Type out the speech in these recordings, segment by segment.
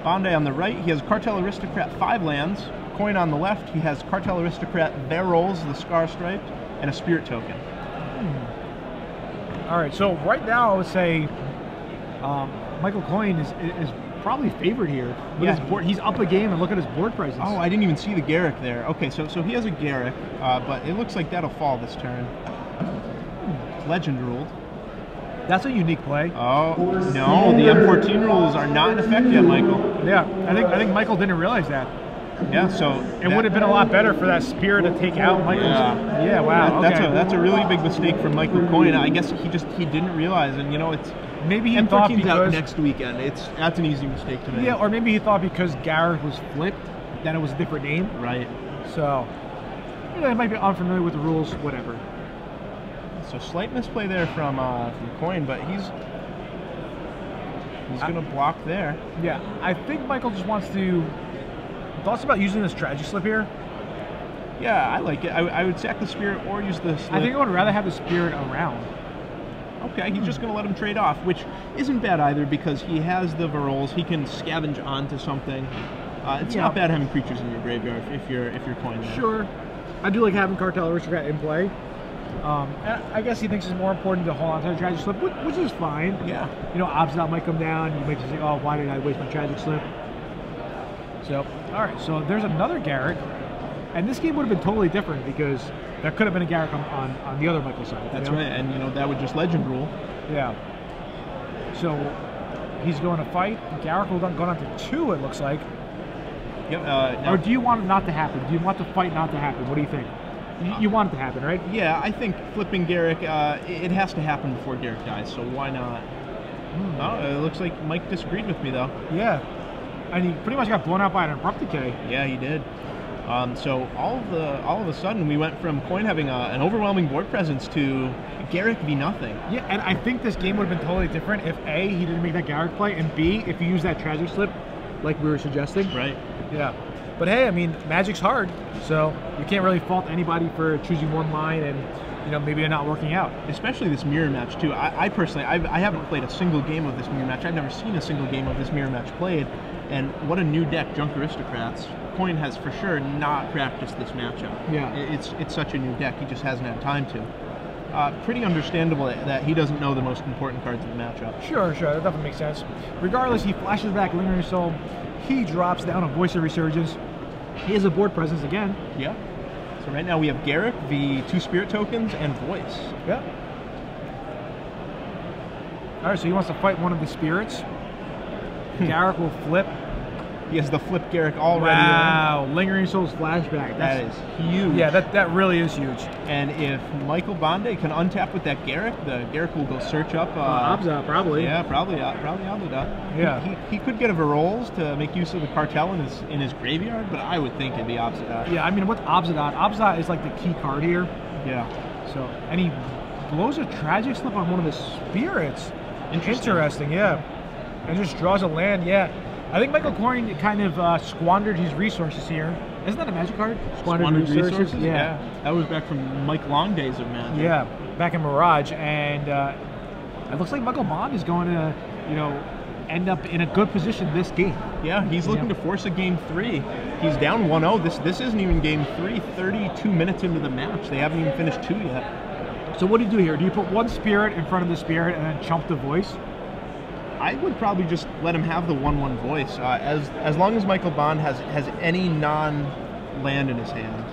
Bonde on the right, he has Cartel Aristocrat 5 lands. Coyne on the left, he has Cartel Aristocrat Verrolls, the Scar Striped, and a Spirit token. All right, so right now I would say Michael Coyne is probably favored here. With his board, he's up a game, and look at his board presence. Oh, I didn't even see the Garrick there. Okay, so he has a Garrick, but it looks like that'll fall this turn. Legend ruled. That's a unique play. Oh, no, the M14 rules are not in effect yet, Michael. Yeah, I think Michael didn't realize that. Yeah, so it would have been a lot better for that Spirit to take out Michael's. Yeah, wow. That's a really big mistake from Michael Coyne. I guess he didn't realize, and you know, it's maybe he thought because out next weekend. That's an easy mistake to make. Yeah, or maybe he thought because Garrick was flipped that it was a different name. Right. So he might be unfamiliar with the rules. Whatever. So slight misplay there from Coyne, but he's going to block there. Yeah, I think Michael just wants to. Thoughts about using the strategy slip here? Yeah, I like it. I would sack the Spirit or use the slip. I think I would rather have the Spirit around. Okay, he's just going to let him trade off, which isn't bad either because he has the Verrolls. He can scavenge onto something. It's not bad having creatures in your graveyard if you're Coyne there. Sure. I do like having Cartel Aristocrat in play. I guess he thinks it's more important to hold on to the tragic slip, which is fine. Yeah. You know, Obstinate might come down. You might just think, oh, why did I waste my tragic slip? So, all right. So there's another Garrick, and this game would have been totally different because there could have been a Garrick on the other Michael side. That's right, and you know that would just legend rule. Yeah. So he's going to fight. Garrick will go down to 2. It looks like. Yep. Or do you want it not to happen? Do you want the fight not to happen? What do you think? You want it to happen, right? Yeah, I think flipping Garrick, it has to happen before Garrick dies, so why not? Oh, it looks like Mike disagreed with me, though. Yeah, and he pretty much got blown out by an Abrupt Decay. Yeah, he did. So all of a sudden, we went from Coyne having an overwhelming board presence to Garrick v nothing. Yeah, and I think this game would have been totally different if A, he didn't make that Garrick play, and B, if he used that tragic slip like we were suggesting. Right. Yeah. But hey, I mean, Magic's hard, so you can't really fault anybody for choosing one line and, you know, maybe not working out. Especially this mirror match, too. I personally, I haven't played a single game of this mirror match. I've never seen a single game of this mirror match played. And what a new deck, Junk Aristocrats. Coyne has for sure not practiced this matchup. Yeah. It's such a new deck, he just hasn't had time to. Pretty understandable that he doesn't know the most important cards of the matchup. Sure, that definitely makes sense. Regardless, he flashes back Lingering Soul. He drops down a Voice of Resurgence. He has a board presence again. Yeah. So right now we have Garrick, the 2 Spirit tokens, and Voice. Yeah. All right, so he wants to fight one of the Spirits. Garrick will flip. He has the flip Garrick already. Wow, Lingering Soul's flashback. That is huge. Yeah, that really is huge. And if Michael Bonde can untap with that Garrick, the Garrick will go search up. Obza, probably. Yeah, probably Obza. Yeah. He could get a Verrolls to make use of the Cartel in his graveyard, but I would think it'd be Obza. Yeah, I mean, what's Obza? Obza is like the key card here. Yeah. So, and he blows a tragic slip on one of the Spirits. Interesting, yeah. And just draws a land, yeah. I think Michael Coyne kind of squandered his resources here. Isn't that a Magic card? Squandered resources? Yeah. That was back from Mike Long days of Magic. Yeah, back in Mirage. And it looks like Michael Bonde is going to, you know, end up in a good position this game. Yeah, he's looking to force a game 3. He's down 1-0. This isn't even game 3, 32 minutes into the match. They haven't even finished 2 yet. So what do you do here? Do you put one Spirit in front of the Spirit and then chump the Voice? I would probably just let him have the 1/1 Voice, as long as Michael Bonde has any non-land in his hand.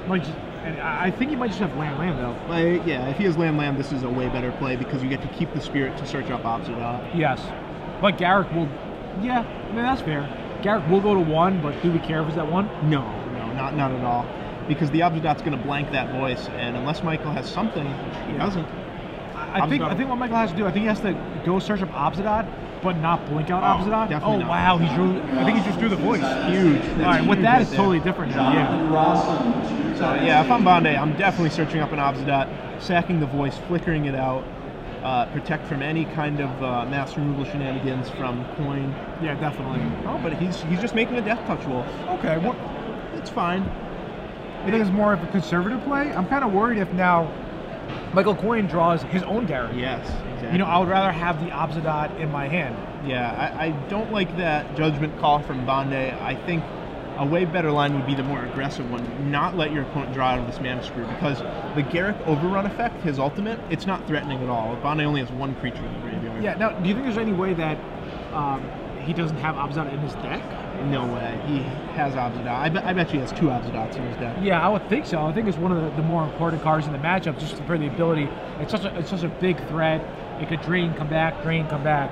I think he might just have land though. Yeah, if he has land, this is a way better play because you get to keep the Spirit to search up Obsidian. Yes, but Garrick will. Yeah, I mean that's fair. Garrick will go to 1, but do we care if it's at 1? No, not at all, because the Obsidian's going to blank that Voice, and unless Michael has something, he doesn't. I think what Michael has to do, I think he has to go search up Obsidian, but not blink out Obsidian. Oh, wow, I think he just drew the Voice. Huge. All right, with that, it's totally different now. Yeah. So, yeah, if I'm Bonde, I'm definitely searching up an Obsidian, sacking the Voice, flickering it out, protect from any kind of mass removal shenanigans from Coyne. Yeah, definitely. Oh, but he's just making a Death Touch Wolf. Okay. Well, it's fine. You think it's more of a conservative play? I'm kind of worried if now Michael Coyne draws his own Garrick. Yes, Exactly. You know, I would rather have the Obsidian in my hand. Yeah, I don't like that judgment call from Bonde. I think a way better line would be the more aggressive one. Not let your opponent draw out of this mana screw, because the Garrick overrun effect, his ultimate, it's not threatening at all. Bonde only has one creature in the graveyard. Yeah, now, do you think there's any way that he doesn't have Obsidian in his deck? No way. He has Obsidian. I bet he has 2 Obsidians in his deck. Yeah, I would think so. I think it's one of the more important cards in the matchup, just for the ability. It's such a big threat. It could drain, come back, drain, come back.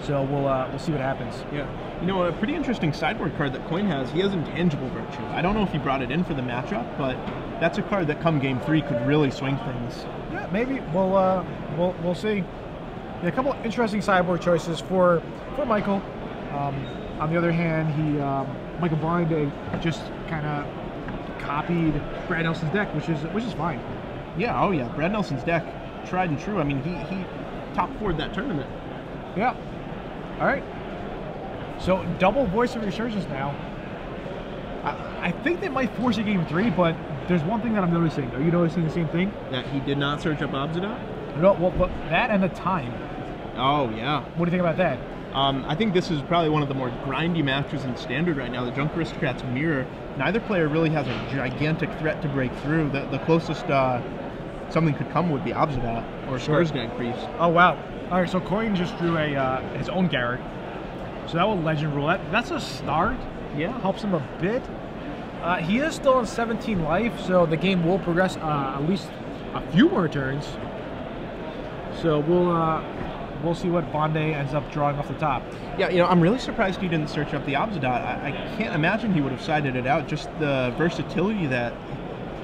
So we'll see what happens. Yeah. You know, a pretty interesting sideboard card that Coyne has, he has Intangible Virtue. I don't know if he brought it in for the matchup, but that's a card that come game 3 could really swing things. Yeah, maybe. We'll see. Yeah, a couple of interesting sideboard choices for Michael. On the other hand, Michael Bonde just kind of copied Brad Nelson's deck, which is fine. Yeah, oh yeah, Brad Nelson's deck, tried and true. I mean, he top 4'd that tournament. Yeah. All right. So double Voice of Resurgence now. I think they might force a game 3, but there's one thing that I'm noticing. Are you noticing the same thing? That he did not search up Obsidian? No, well, but that and the time. Oh yeah. What do you think about that? I think this is probably one of the more grindy matches in Standard right now. The Junk Aristocrats mirror. Neither player really has a gigantic threat to break through. The closest something could come would be Obsidian or Skarsgård Priest. Oh wow. All right, so Coyne just drew his own Garrick. So that will Legend Rule. That's a start. Yeah. Helps him a bit. He is still on 17 life, so the game will progress at least a few more turns. So we'll see what Bonde ends up drawing off the top. Yeah, you know, I'm really surprised he didn't search up the Obsidian. I can't imagine he would have sided it out. Just the versatility that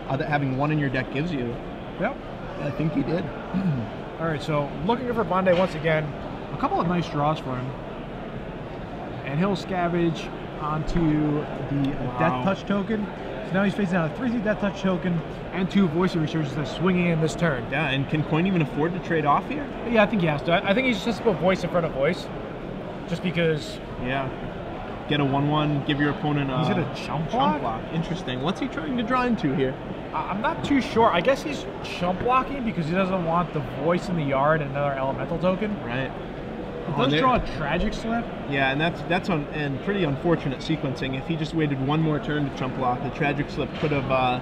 having one in your deck gives you. Yep. I think he did. All right, so looking for Bonde once again. A couple of nice draws for him. And he'll scavenge onto the Death Touch token. So now he's facing down a 3/3 Death Touch token and 2 Voice of Resurgence that's swinging in this turn. Yeah, and can Coyne even afford to trade off here? Yeah, I think he has to. I think he just has to put Voice in front of Voice. Just because... Yeah. Get a 1/1, give your opponent a... He's going to chump block? Interesting. What's he trying to draw into here? I'm not too sure. I guess he's chump blocking because he doesn't want the Voice in the yard and another elemental token. Right. He does draw a Tragic Slip. Yeah, and that's pretty unfortunate sequencing. If he just waited one more turn to chump block, the Tragic Slip could have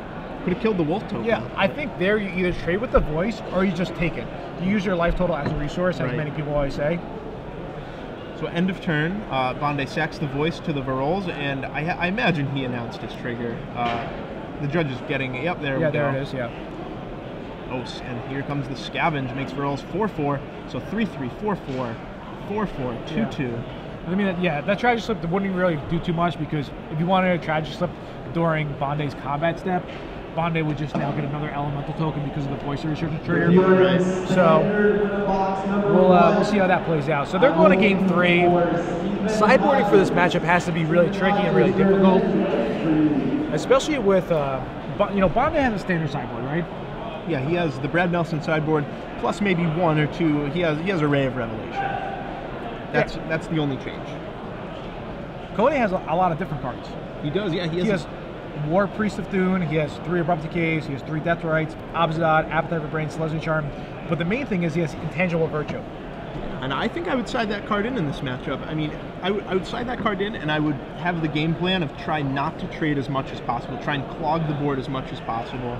killed the Wolf token. Yeah, I think there you either trade with the Voice or you just take it. You use your life total as a resource, as many people always say. So end of turn, Bonde sacks the Voice to the Varolz, and I imagine he announced his trigger. The judge is getting it. Yep, there we go. Yeah, there it is, yeah. Oh, and here comes the Scavenge, makes Varolz 4/4, so 3/3, 4/4, 4/4, 2/2. Yeah. I mean, yeah, that Tragic Slip wouldn't really do too much because if you wanted a Tragic Slip during Bonde's combat step, Bonde would just now get another elemental token because of the Voice of Resurgence trigger. Right. So we'll see how that plays out. So they're going to game 3. Sideboarding for this matchup has to be really tricky and really difficult, especially with Bonde has a standard sideboard, right? Yeah, he has the Brad Nelson sideboard plus maybe 1 or 2. He has Array of Revelation. That's the only change. Coyne has a lot of different cards. He does, yeah. He has War Priest of Thune, he has 3 Abrupt Decays, he has 3 Death Rites, Obsidian, Appetite for Brain, Celestial Charm. But the main thing is he has Intangible Virtue. And I think I would side that card in this matchup. I mean, I would side that card in, and I would have the game plan of try not to trade as much as possible, try and clog the board as much as possible.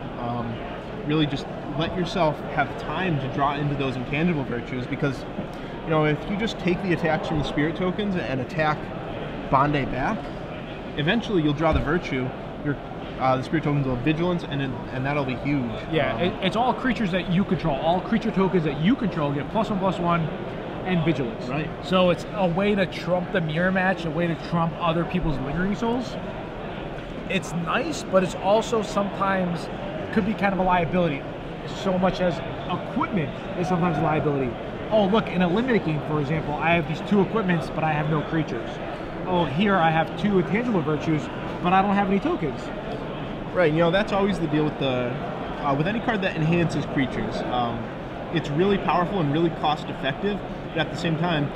Really just let yourself have time to draw into those Intangible Virtues, because, you know, if you just take the attacks from the Spirit tokens and attack Bonde back, eventually you'll draw the Virtue. The Spirit tokens will have Vigilance, and that'll be huge. Yeah, it's all creatures that you control. All creature tokens that you control get +1/+1 and Vigilance. Right. So it's a way to trump the mirror match, a way to trump other people's Lingering Souls. It's nice, but it's also sometimes could be kind of a liability. So much as equipment is sometimes a liability. Oh, look, in a limited game, for example, I have these 2 equipments, but I have no creatures. Oh, here I have 2 Intangible Virtues, but I don't have any tokens. Right, you know, that's always the deal with with any card that enhances creatures. It's really powerful and really cost effective, but at the same time,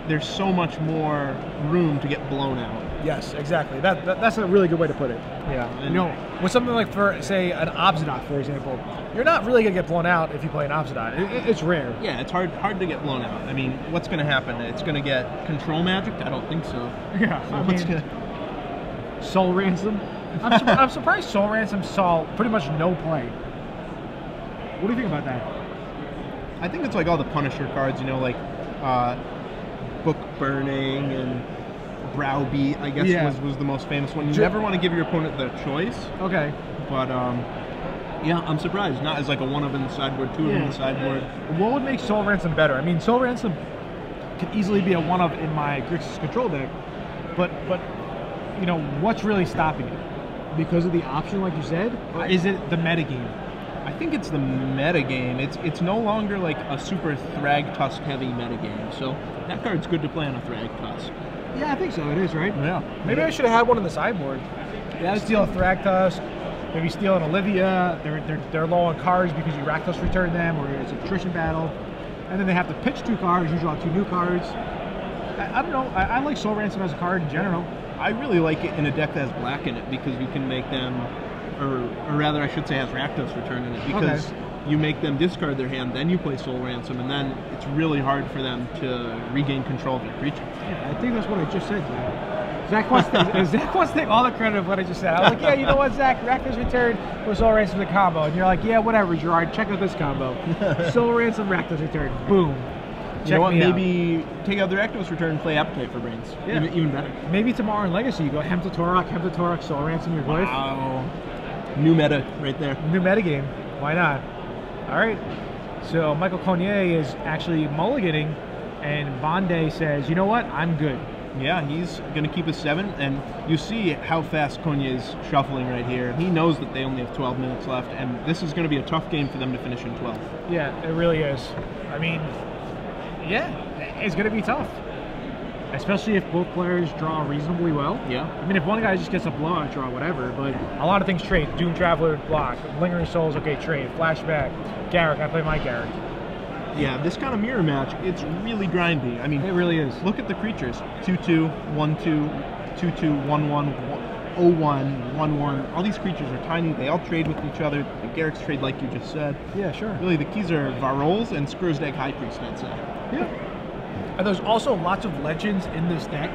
there's so much more room to get blown out. Yes, exactly. That's a really good way to put it. Yeah. And You know, with something like, for say, an Obzidot, for example, you're not really going to get blown out if you play an Obzidot. It's rare. yeah, it's hard to get blown out. I mean, what's going to happen? It's going to get control magic? I don't think so. Yeah. So I what's mean, gonna... Soul Ransom. I'm surprised Soul Ransom saw pretty much no play. What do you think about that? I think it's like all the Punisher cards, you know, like Book Burning and Browbeat, I guess was the most famous one. You never want to give your opponent the choice. Okay. But yeah, I'm surprised. Not as like a 1 of in the sideboard, 2 of in the sideboard. What would make Soul Ransom better? I mean, Soul Ransom could easily be a 1 of in my Grixis control deck, but you know, what's really stopping it? Because of the option, like you said, or is it the metagame? I think it's the metagame. It's no longer like a super Thragtusk heavy metagame. So that card's good to play on a Thragtusk. Yeah, I think so. It is, right? Yeah. Maybe I should have had one in the sideboard. Yeah, steal a Thragtusk, maybe steal an Olivia. They're low on cards because you Rakdos return them, or it's a attrition battle, and then they have to pitch 2 cards. You draw 2 new cards. I don't know. I like Soul Ransom as a card in general. I really like it in a deck that has black in it because you can make them, or rather I should say has Rakdos return in it, because you make them discard their hand, then you play Soul Ransom, and then it's really hard for them to regain control of their creature. Yeah, I think that's what I just said. Zach wants to take all the credit of what I just said. I was like, yeah, you know what, Zach, Rakdos return was Soul Ransom the combo, and you're like, yeah, whatever, Gerard, check out this combo. Soul Ransom, Rakdos return, boom. You know what? Maybe take out the Rakdos return and play Appetite for Brains. Yeah. Even better. Maybe tomorrow in Legacy you go Hemta Torak, Soul Ransom your Glyph. Wow. New meta right there. New metagame. Why not? All right. So Michael Coyne is actually mulliganing, and Bonde says, you know what? I'm good. Yeah, he's going to keep a 7, and you see how fast Coyne is shuffling right here. He knows that they only have 12 minutes left, and this is going to be a tough game for them to finish in 12. Yeah, it really is. I mean, yeah, it's going to be tough, especially if both players draw reasonably well. Yeah. I mean, if one guy just gets a blowout draw, whatever, but a lot of things trade. Doom Traveler, block. Lingering Souls, okay, trade. Flashback. Garrick, I play my Garrick. Yeah, this kind of mirror match, it's really grindy. I mean, it really is. Look at the creatures. 2/2, 1/2, 2/2, 1/1, 0/1, 1/1. All these creatures are tiny. They all trade with each other. The Garricks trade like you just said. Yeah, sure. Really, the keys are Varolz and Skrzdeg High Priest, I'd say. Yeah. And there's also lots of legends in this deck,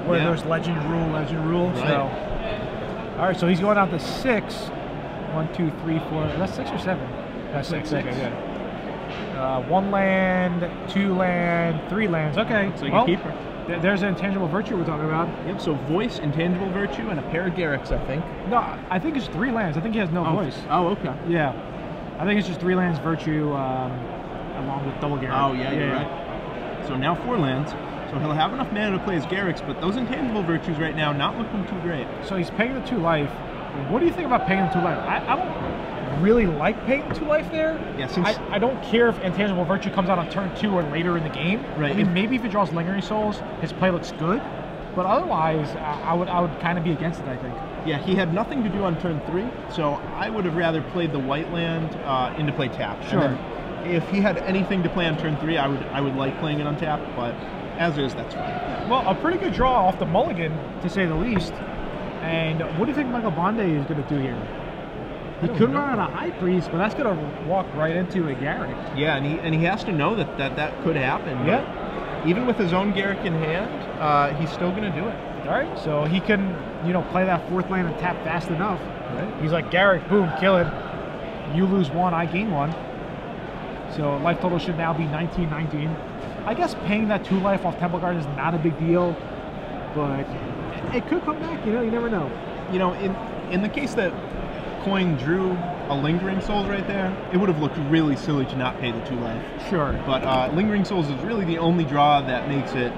where there's legend rule. Right. So, all right, so he's going out to 6. 1, 2, 3, 4. That's 6 or 7? That's 6. Okay, good. 1 land, 2 land, 3 lands. Okay. It's like a keeper. There's an intangible virtue we're talking about. Yep, so voice, intangible virtue, and a pair of Garricks, I think. No, I think it's 3 lands. I think he has no voice. Oh, okay. Yeah. I think it's just 3 lands virtue along with double Garrick. Oh, yeah, you're right. So now 4 lands. So he'll have enough mana to play his Garricks, but those intangible virtues right now not looking too great. So he's paying the 2 life. What do you think about paying the 2 life? I don't really like paying the 2 life there. Yeah, since I don't care if intangible virtue comes out on turn 2 or later in the game. Right. I mean, maybe if he draws Lingering Souls, his play looks good. But otherwise, I would kind of be against it, I think. Yeah, he had nothing to do on turn 3, so I would have rather played the white land into play tap. Sure. If he had anything to play on turn 3, I would like playing it on tap, but as is, that's fine. Well, a pretty good draw off the mulligan, to say the least. And what do you think Michael Bonde is going to do here? He could run out a High Priest, but that's going to walk right into a Garrick. Yeah, and he has to know that could happen. Yeah. Even with his own Garrick in hand, he's still going to do it. All right, so he can, play that 4th land and tap fast enough. Right. He's like, Garrick, boom, kill it. You lose 1, I gain 1. So life total should now be 19. I guess paying that 2 life off Temple Guard is not a big deal, but it could come back, you never know. In the case that Coyne drew a Lingering Souls right there, it would have looked really silly to not pay the 2 life. Sure. But Lingering Souls is really the only draw that makes it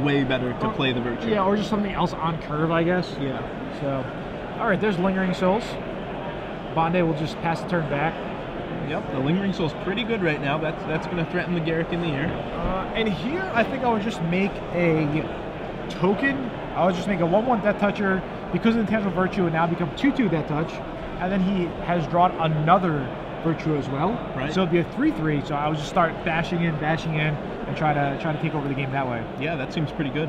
way better to play the Virtue. Yeah, or just something else on curve, I guess. Yeah. So, all right, there's Lingering Souls. Bonde will just pass the turn back. Yep, the Lingering Soul's pretty good right now. That's going to threaten the Garrick in the air. And here, I think I would just make a token. I would just make a 1/1 Death Toucher. Because of the Intangible Virtue, and now become 2/2 Death Touch. And then he has drawn another Virtue as well. Right. So it'd be a 3-3. So I would just start bashing in, and try to take over the game that way. Yeah, that seems pretty good.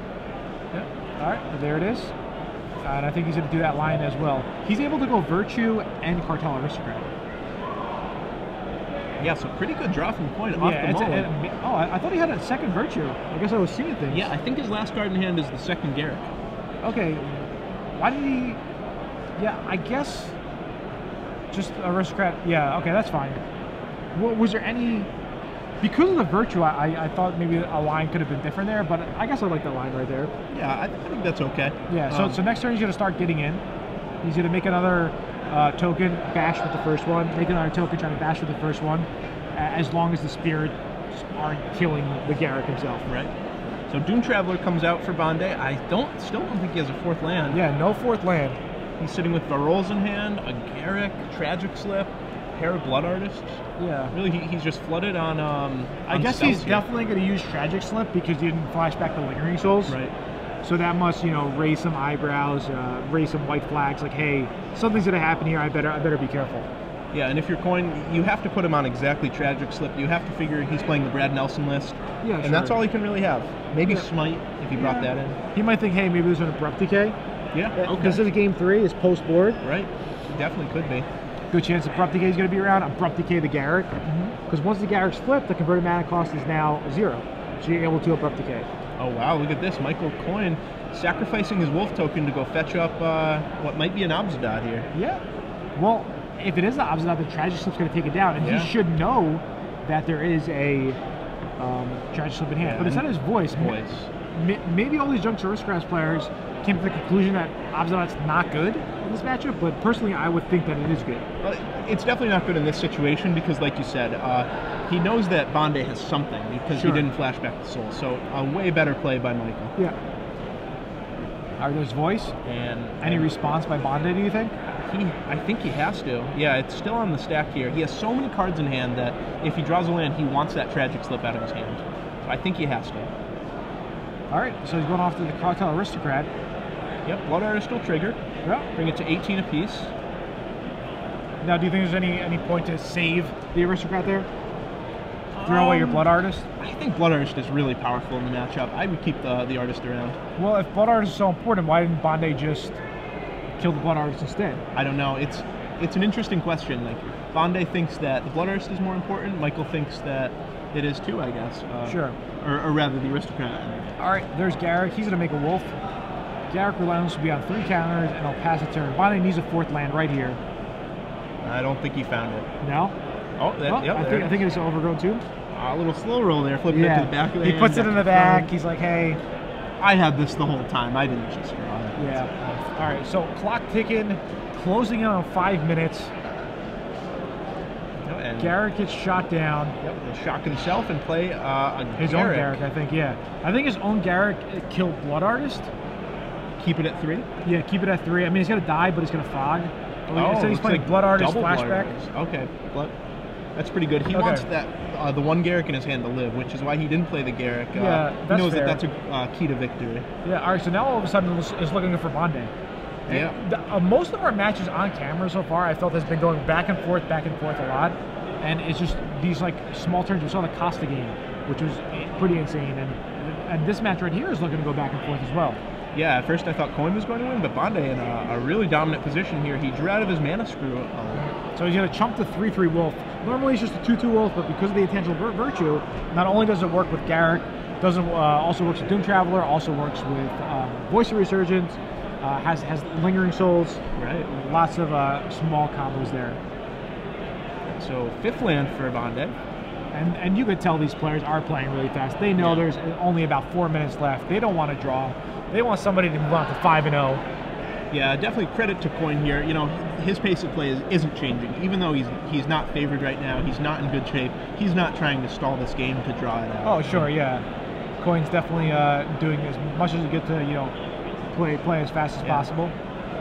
Yeah. All right, well, there it is. And I think he's going to do that line as well. He's able to go Virtue and Cartel Aristocrat. Yeah, so pretty good draw from Coyne off the mullet. I thought he had a second Virtue. I guess I was seeing things. Yeah, I think his last card in hand is the second Garrick. Okay, why did he... Yeah, I guess just Aristocrat. Yeah, okay, that's fine. Was there any... Because of the Virtue, I thought maybe a line could have been different there, but I guess I like the line right there. Yeah, I think that's okay. Yeah, so next turn he's going to start getting in. He's going to make another token, bash with the first one, make another token, trying to bash with the first one, as long as the spirits aren't killing the Garrick himself. Right. So Doom Traveler comes out for Bonde. I still don't think he has a fourth land. Yeah, no fourth land. He's sitting with Varolz in hand, a Garrick, Tragic Slip, pair of Blood Artists. Yeah. Really, he's just flooded on I guess he's definitely going to use Tragic Slip because he didn't flash back the Lingering Souls. Right. So that must, raise some eyebrows, raise some white flags, like, hey, something's going to happen here, I better be careful. Yeah, and if you're Coyne, you have to put him on exactly Tragic Slip. You have to figure he's playing the Brad Nelson list. Yeah, and sure. that's all he can really have. Maybe Smite, if he brought that in. He might think, hey, maybe there's an Abrupt Decay. Yeah, okay. This is game 3, it's post-board. Right, definitely could be. Good chance Abrupt Decay is going to be around. Abrupt Decay the Garrick. Because once the Garrick's flipped, the converted mana cost is now 0. So you're able to Abrupt Decay. Oh wow, look at this. Michael Coyne sacrificing his wolf token to go fetch up what might be an Obzidot here. Yeah. Well, if it is the Obzidot, the Tragic Slip's going to take it down. And he should know that there is a Tragic Slip in hand. But it's not his voice. Maybe all these Junks Aristocrats players came to the conclusion that Obzidot's not good in this matchup, but personally I would think that it is good. Well, it's definitely not good in this situation because, like you said, he knows that Bonde has something because he didn't flash back the soul. So a way better play by Michael. Yeah. Are there's voice? And any response by Bonde, do you think? I think he has to. Yeah, it's still on the stack here. He has so many cards in hand that if he draws a land, he wants that Tragic Slip out of his hand. So I think he has to. All right, so he's going off to the Cartel Aristocrat. Yep, Blood Artist will trigger. Yep. Bring it to 18 apiece. Now, do you think there's any point to save the Aristocrat there? Throw away your Blood Artist? I think Blood Artist is really powerful in the matchup. I would keep the Artist around. Well, if Blood Artist is so important, why didn't Bonde just kill the Blood Artist instead? I don't know. It's an interesting question. Like, Bonde thinks that the Blood Artist is more important. Michael thinks that it is too, I guess. Sure. Or rather, the Aristocrat. All right, there's Garrick. He's going to make a wolf. Garrick Relentless will be on 3 counters, and he'll pass a turn. Bonde needs a 4th land right here. I don't think he found it. No? Oh, yep, I think it's overgrown too. A little slow roll there, flipping it to the back of the hand. He puts it in the back. He's like, hey. I had this the whole time. I didn't just draw it. Yeah. All right, so clock ticking, closing in on 5 minutes. And Garrick gets shot down. Yep, he'll shock himself and play his own Garrick, I think, yeah. I think his own Garrick killed Blood Artist. Keep it at 3? Yeah, keep it at 3. I mean, he's going to die, but he's going to fog. Oh, so he's playing like Blood Artist flashback. Blood Artist. Okay, that's pretty good. He wants that the one Garrick in his hand to live, which is why he didn't play the Garrick. Yeah, he knows that that's a key to victory. Yeah, all right, so now all of a sudden is looking for Bonde. Yeah. Most of our matches on camera so far, I felt, has been going back and forth a lot. And it's just these like small turns. We saw the Costa game, which was pretty insane. And this match right here is looking to go back and forth as well. Yeah, at first I thought Coyne was going to win, but Bonde in a really dominant position here. He drew out of his mana screw. So he's going to chump the 3/3 Wolf. Normally it's just a 2/2 Wolf, but because of the intentional virtue, not only does it work with Garrick, also works with Doom Traveler, also works with Voice of Resurgence, has Lingering Souls. Right. Lots of small combos there. So 5th land for Bonde. And you could tell these players are playing really fast. They know there's only about 4 minutes left. They don't want to draw. They want somebody to move on to 5-0. Yeah, definitely credit to Coyne here. You know, his pace of play isn't changing. Even though he's not favored right now, he's not in good shape. He's not trying to stall this game to draw it out. Oh, sure, yeah. Coyne's definitely doing as much as he gets to, play as fast as possible.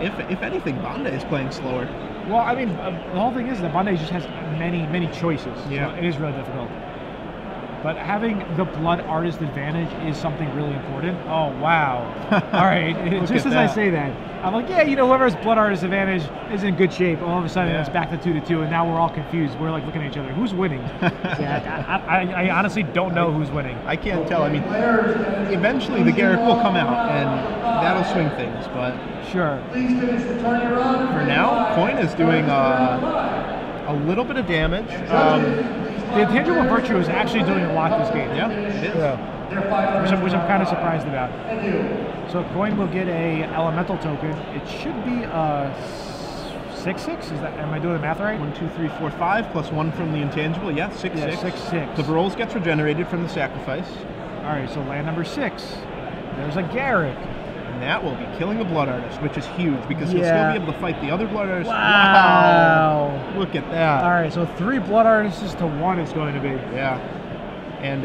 If anything, Bonde is playing slower. Well, I mean, the whole thing is that Bonde just has many choices. Yeah. So it is really difficult. but having the blood artist advantage is something really important. Oh, wow. All right, just as I say that, I'm like, yeah, you know, whoever's blood artist advantage is in good shape. All of a sudden, it's back to 2-2, and now we're all confused. We're like looking at each other. Who's winning? I honestly don't know who's winning. I can't tell. I mean, eventually the Garrick will come out, and that'll swing things, but sure. For now, Coyne is doing a little bit of damage. The intangible virtue is actually doing a lot this game. Yeah, it is. Yeah. Which I'm kind of surprised about. So Coyne will get a elemental token. It should be a 6/6. Is that? Am I doing the math right? 1, 2, 3, 4, 5 plus 1 from the intangible. Yeah, 6/6. Yeah, 6/6. The Varolz gets regenerated from the sacrifice. All right, so land number 6. There's a Garrick. And that will be killing the Blood Artist, which is huge because he'll still be able to fight the other Blood Artists. Wow. Look at that. All right, so 3 Blood Artists to 1 it's going to be. Yeah. And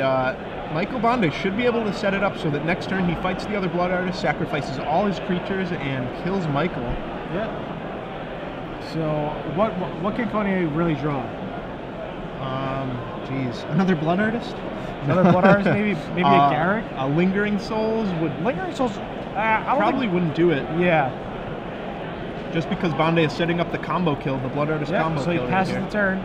Michael Bonde should be able to set it up so that next turn he fights the other Blood Artist, sacrifices all his creatures, and kills Michael. Yeah. So what can Coyne really draw? Geez, another Blood Artist? Another Blood Artist, maybe a Garrick? A Lingering Souls would... Lingering Souls... probably wouldn't do it. Yeah. Just because Bonde is setting up the combo kill, the Blood Artist combo kill. So he passes the turn.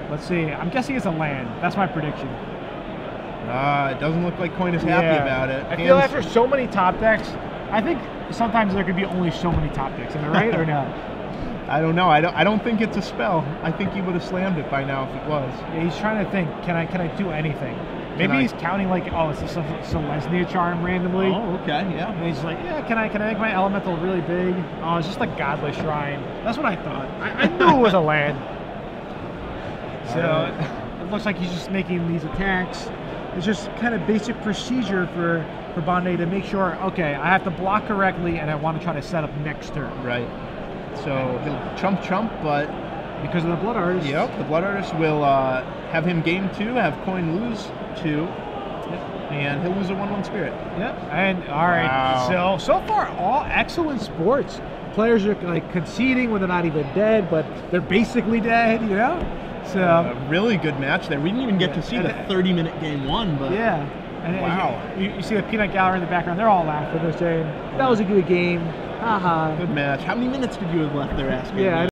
Let's see. I'm guessing it's a land. That's my prediction. It doesn't look like Coyne is happy about it. I feel after so many top decks, I think sometimes there could be only so many top decks. Am I right or no? I don't know. I don't think it's a spell. I think he would have slammed it by now if it was. Yeah, he's trying to think. Can I do anything? Maybe he's counting like, oh, it's just a Selesnya charm randomly. Oh, okay, yeah. And he's like, yeah, can I make my elemental really big? Oh, it's just a godless shrine. That's what I thought. I knew it was a land. So it looks like he's just making these attacks. It's just kind of basic procedure for Bonde to make sure, okay, I have to block correctly and I want to try to set up next turn. Right. So he'll chump, but... because of the Blood Artist. Yep, the Blood Artist will have him game 2, have Coyne lose 2, and he'll lose a 1/1 Spirit. Yep, and all right, so far, all excellent sports. Players are like conceding when they're not even dead, but they're basically dead, you know? So a really good match there. We didn't even get to see the 30-minute game 1, but... yeah. And wow. You see the peanut gallery in the background, they're all laughing. They're saying, that was a good game. Haha. Good match. How many minutes did you have left, they're asking? Yeah.